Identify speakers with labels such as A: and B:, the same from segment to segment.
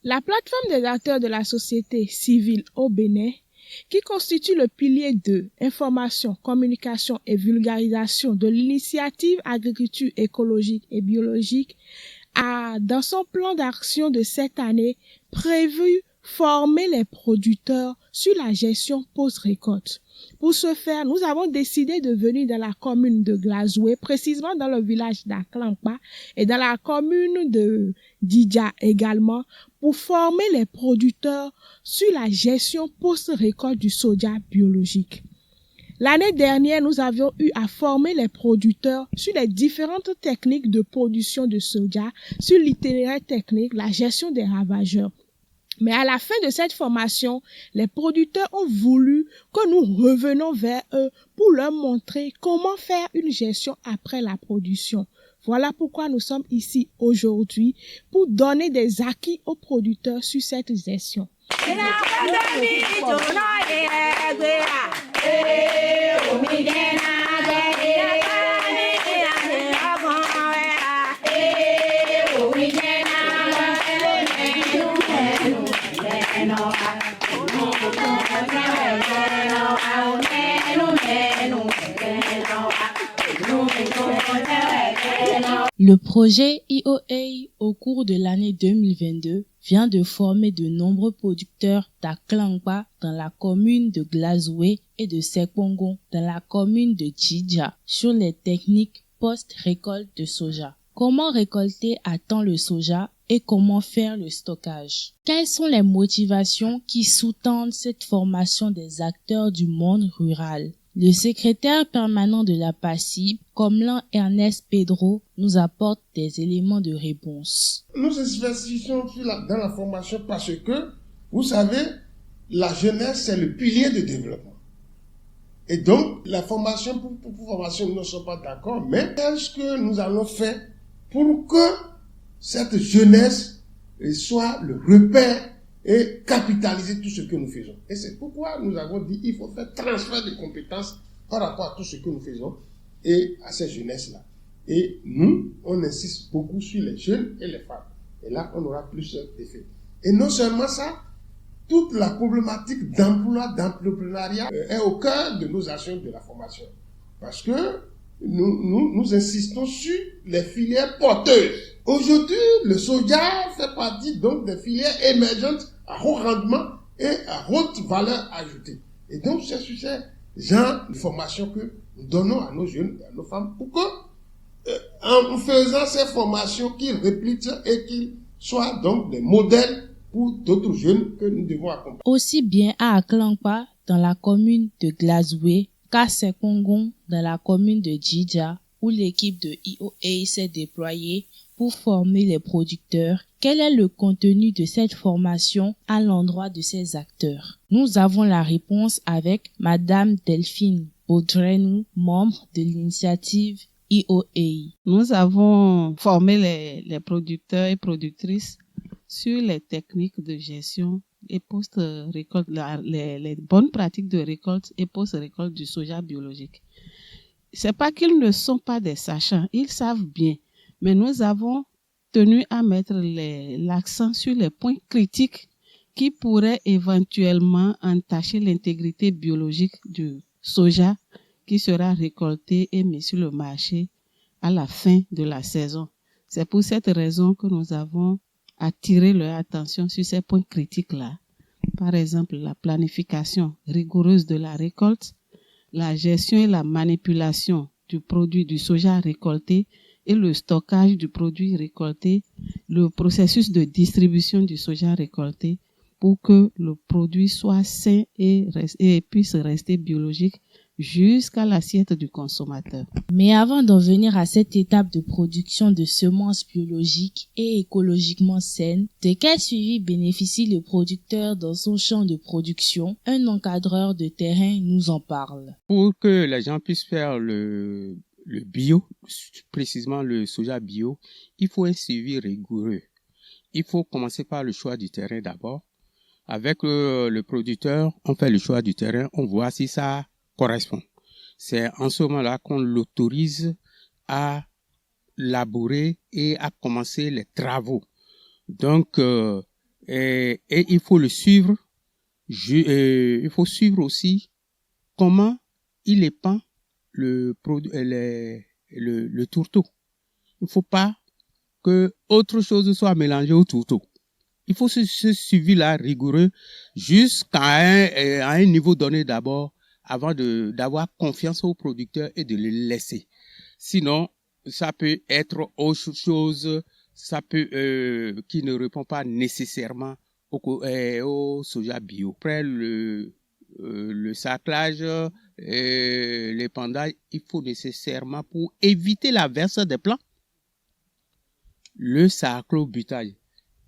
A: La plateforme des acteurs de la société civile au Bénin, qui constitue le pilier de information, communication et vulgarisation de l'initiative agriculture écologique et biologique, a, dans son plan d'action de cette année, prévu former les producteurs sur la gestion post-récolte. Pour ce faire, nous avons décidé de venir dans la commune de Glazoué, précisément dans le village d'Aklankpa et dans la commune de Didja également, pour former les producteurs sur la gestion post-récolte du soja biologique. L'année dernière, nous avions eu à former les producteurs sur les différentes techniques de production de soja, sur l'itinéraire technique, la gestion des ravageurs. Mais à la fin de cette formation, les producteurs ont voulu que nous revenions vers eux pour leur montrer comment faire une gestion après la production. Voilà pourquoi nous sommes ici aujourd'hui, pour donner des acquis aux producteurs sur cette gestion.
B: Le projet IOA au cours de l'année 2022 vient de former de nombreux producteurs d'Aklankpa dans la commune de Glazoué et de Sekpongon dans la commune de Djidja sur les techniques post-récolte de soja. Comment récolter à temps le soja et comment faire le stockage? Quelles sont les motivations qui sous-tendent cette formation des acteurs du monde rural? Le secrétaire permanent de la PACIB, Komlan Ernest Pedro, nous apporte des éléments de réponse.
C: Nous investissons dans la formation parce que, vous savez, la jeunesse, c'est le pilier de développement. Et donc, la formation, pour formation, nous ne sommes pas d'accord, mais qu'est-ce que nous allons faire pour que cette jeunesse soit le repère et capitaliser tout ce que nous faisons. Et c'est pourquoi nous avons dit qu'il faut faire transfert de compétences par rapport à tout ce que nous faisons et à ces jeunesses-là. Et nous, on insiste beaucoup sur les jeunes et les femmes. Et là, on aura plus d'effet. Et non seulement ça, toute la problématique d'emploi, d'entrepreneuriat est au cœur de nos actions de la formation. Parce que nous insistons sur les filières porteuses. Aujourd'hui, le soja fait partie donc des filières émergentes à haut rendement et à haute valeur ajoutée. Et donc, c'est sur ces genres de formation que nous donnons à nos jeunes et à nos femmes pour que, en faisant ces formations, qu'ils répliquent et qu'ils soient donc des modèles pour d'autres jeunes que nous devons accompagner.
B: Aussi bien à Aklankpa, dans la commune de Glazoué, qu'à Sekpongon, dans la commune de Djidja, où l'équipe de IOA s'est déployée pour former les producteurs. Quel est le contenu de cette formation à l'endroit de ces acteurs? Nous avons la réponse avec Madame Delphine Baudrenou, membre de l'initiative IOA.
D: Nous avons formé les producteurs et productrices sur les techniques de gestion et post-récolte, les bonnes pratiques de récolte et post-récolte du soja biologique. C'est pas qu'ils ne sont pas des sachants, ils savent bien. Mais nous avons tenu à mettre l'accent sur les points critiques qui pourraient éventuellement entacher l'intégrité biologique du soja qui sera récolté et mis sur le marché à la fin de la saison. C'est pour cette raison que nous avons attiré leur attention sur ces points critiques-là. Par exemple, la planification rigoureuse de la récolte, la gestion et la manipulation du produit du soja récolté et le stockage du produit récolté, le processus de distribution du soja récolté pour que le produit soit sain et puisse rester biologique jusqu'à l'assiette du consommateur.
B: Mais avant d'en venir à cette étape de production de semences biologiques et écologiquement saines, de quel suivi bénéficie le producteur dans son champ de production? Un encadreur de terrain nous en parle.
E: Pour que les gens puissent faire le bio, précisément le soja bio, il faut un suivi rigoureux. Il faut commencer par le choix du terrain d'abord. Avec le producteur, on fait le choix du terrain, on voit si ça correspond. C'est en ce moment-là qu'on l'autorise à labourer et à commencer les travaux. Donc, et il faut le suivre. Il faut suivre aussi comment il épand le tourteau. Il ne faut pas que autre chose soit mélangée au tourteau. Il faut ce suivi-là rigoureux jusqu'à un niveau donné d'abord, avant d'avoir confiance au producteur et de le laisser. Sinon, ça peut être autre chose, ça peut qui ne répond pas nécessairement au soja bio. Après le saclage, l'épandage, il faut nécessairement, pour éviter la verse des plants, le saclobutage.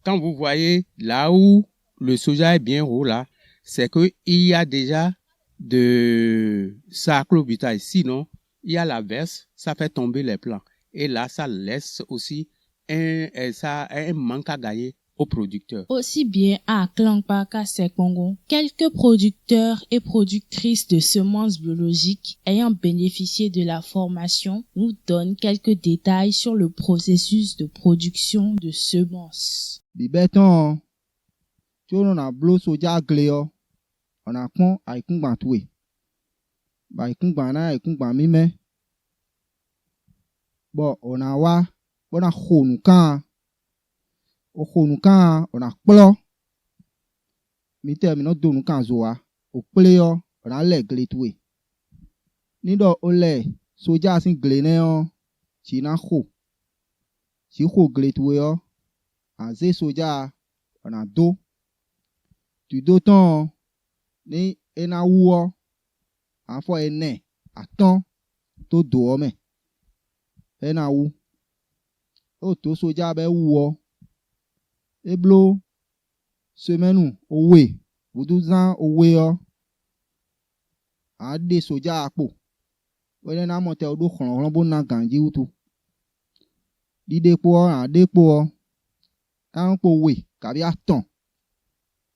E: Quand vous voyez là où le soja est bien haut là, c'est que il y a déjà de saclobutage. Sinon, il y a la verse, ça fait tomber les plants. Et là, ça laisse aussi un manque à gagner aux producteurs.
B: Aussi bien à Klangpa qu'à Sekpongo, quelques producteurs et productrices de semences biologiques ayant bénéficié de la formation nous donnent quelques détails sur le processus de production de semences.
F: Bibeton, tu on blo soja gleo, on a pon aikungban tué. Ba aikungban na aikungban mime. Bon, on a wa, on a khonukan. Okonukan, on a kplo. Mite mino donukan zoa. O kpleo, on a le gle tué. Nido ole soja sin gle ne yo, chi na kho. Chi kho gle tué yo. Aze soja, on a do. Tu do ton, ni ena wuo. Anfo ene, aton, to do ome. Ena wu. O to soja be wuo. Eblo, semaine owe, boudouza owe yo. A de soja akpo. Wele na monte odo khon bon na ganji utu. Di depo a depo. Kan po we, kabi aton.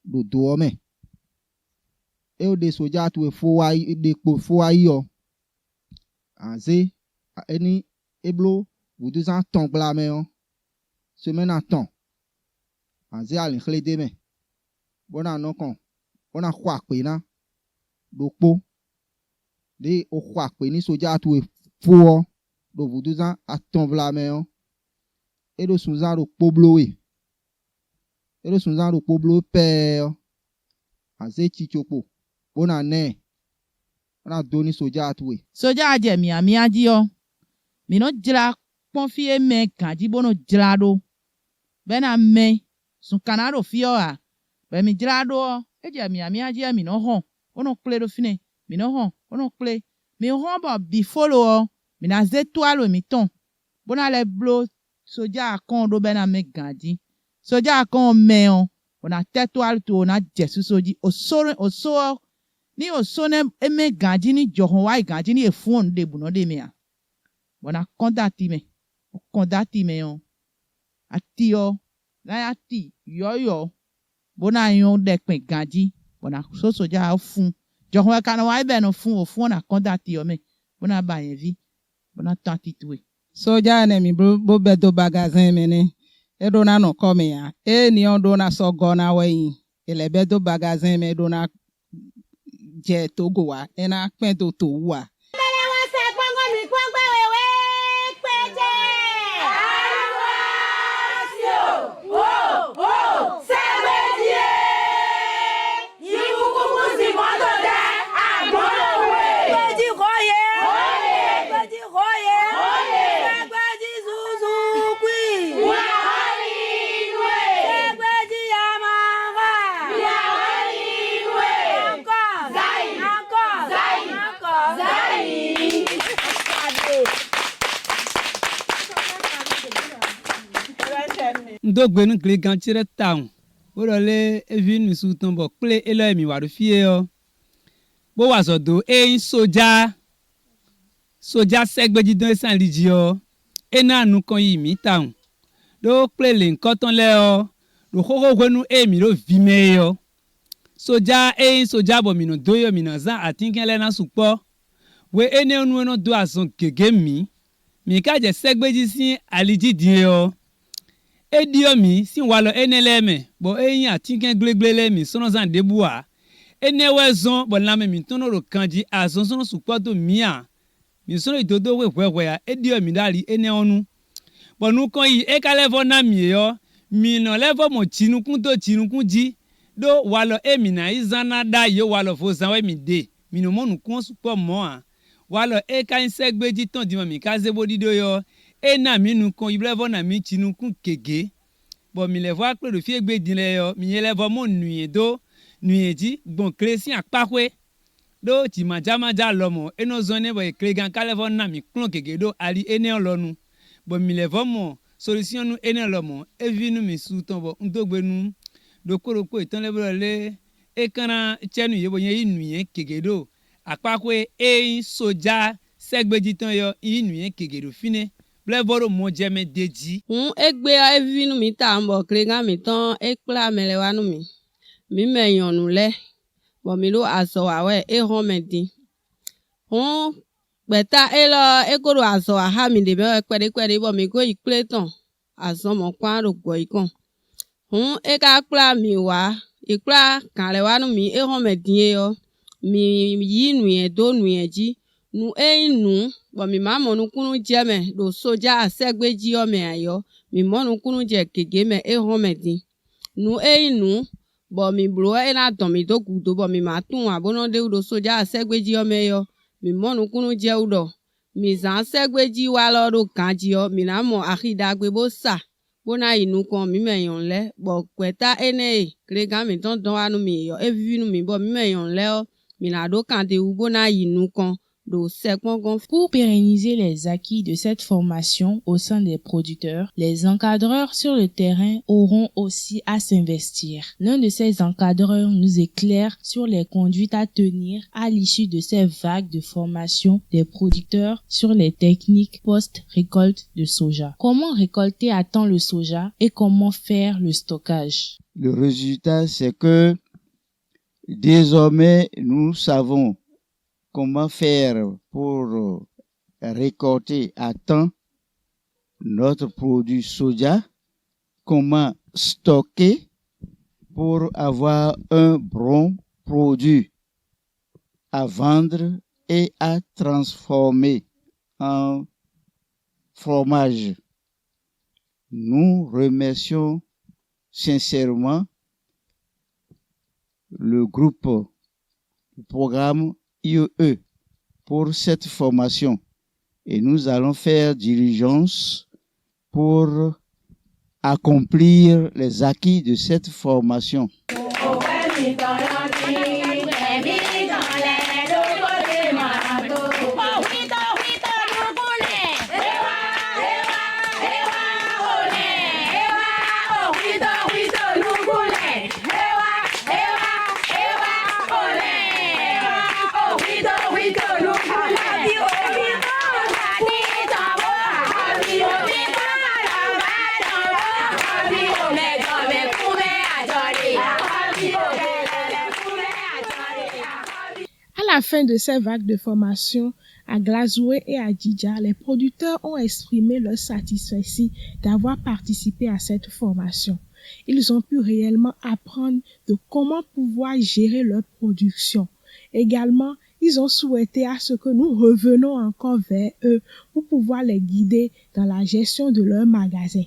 F: Do do ome. E o de soja tu e fo wa depo fo wa yo. Anze eni eblo boudouza ton blame yo. Semaine aton. Anze alin khlede me. Bona nokon. Bona kwa pe na. Dokpo. De o kwa pe ni soja tu e fo do boudouza aton blame yo. E do sunza do pobloe. E do sunza do poblo pe. Anze chichopo. Bona ne. Bona doni soja tu e.
G: Soja aje mi aji yo. Mi no jira konfie me kanji bono jira do. Bena me. Sun kanaro fio a. Be mi jira do. Eje mi aji mi no hon. Ono kple do fine. Mi no hon. Ono kple. Mi hon ba bifolo. Mi na zetoalo mi ton. Bona le blo. Soja akon do bena me ganji. Soja akon me on. Ona tetoal to ona jesu soji. Oso. Ni osone eme ganji ni johon wa ganji ni efun de buno de me a. Bona kondati me. Kondati me on. Ati yo. Na ya ti yo. Bona yon dekpen ganji. Bona soja fun. Johon wa kana wa ibe no fun ofun na kondati yo me. Bona ba yen vi. Bona tanti tuwe.
H: Soja ne mi bo bedo bagazin mene. E do na no come ya. E ni on do na so go na we. Ele bedo bagazin me do na je togo wa. E na pen do to wa.
I: dogbe nu gli ganti re taun bo le evin mi su ton bo ple elo mi wa do fie o bo wa so do soja segbeji don san liji o ena nu kan yi mi taun do ple le nkan ton le o do koko gwenu mi do vi me yo soja soja bo mi no do yo mi na zan atinken le na supo we ene onu no do ason gege mi ka je segbeji sin aliji die o edio mi sin wa lo eneleme bo eyin atinken glegbele mi sono zan debua ene wezon bo na mi tono ro kanji ason sono supo to mi sono idodo we ya edio mi dali ene onu bo nu kan yi e ka levo na mi yo mi no levo mo chinukun ji do wa lo mi na izana da yo wa lo fo zan we mi de mi no mo nu kun supo mo a wa lo e ka insegbeji ton di mo mi ka zebo dido yo na mi nu kan iblevo na mi chinukun kege bo mi levo akpe do fie gbe din le yo mi levo mo nuye ji gbon kresi apakwe do ti maja lomo eno zone bo eklegan ka levo na mi klon kege do ali ene olonu bo mi levo mo solution nu ene lomo evinu mi su ton bo ndogbe nu do koroko itan levo le ekana chenu yebo yen nuye kege do apakwe soja segbeji ton yo nuye kege do fine blevoro mo jeme deji
J: egbe evinu mi ta mbo krenga mi ton ekpla melewanu mi meyonu le bo mi lo aso awe hon medin beta elo ekoro aso aha mi de be kwede bo mi go ikple ton aso mo kwa ro gbo ikon e ka kpla mi wa ikpla kan le wanu mi hon medin yo mi yi nu yen do nu yen ji nu nu bo mi ma mo nu kunu je me do soja asegbeji o me ayo mi mo nu kunu je kege me hon medin nu nu bo mi bro na don mi do gudo bo mi ma tun abono de do soja asegbeji o me yo mi mo nu kunu je udo mi zan segbeji wa lo do kanji o mi na mo akida gbe bo sa bona inu kan mi meyon le bo kweta krega mi ton don anu mi yo evinu mi bo mi meyon le o mi na do kan de ubona inu kan.
B: Pour pérenniser les acquis de cette formation au sein des producteurs, les encadreurs sur le terrain auront aussi à s'investir. L'un de ces encadreurs nous éclaire sur les conduites à tenir à l'issue de ces vagues de formation des producteurs sur les techniques post-récolte de soja. Comment récolter à temps le soja et comment faire le stockage?
K: Le résultat, c'est que désormais, nous savons comment faire pour récolter à temps notre produit soja, comment stocker pour avoir un bon produit à vendre et à transformer en fromage. Nous remercions sincèrement le programme IEE pour cette formation et nous allons faire diligence pour accomplir les acquis de cette formation.
A: À la fin de ces vagues de formation à Glazoué et à Djidja, les producteurs ont exprimé leur satisfaction d'avoir participé à cette formation. Ils ont pu réellement apprendre de comment pouvoir gérer leur production. Également, ils ont souhaité à ce que nous revenons encore vers eux pour pouvoir les guider dans la gestion de leur magasin.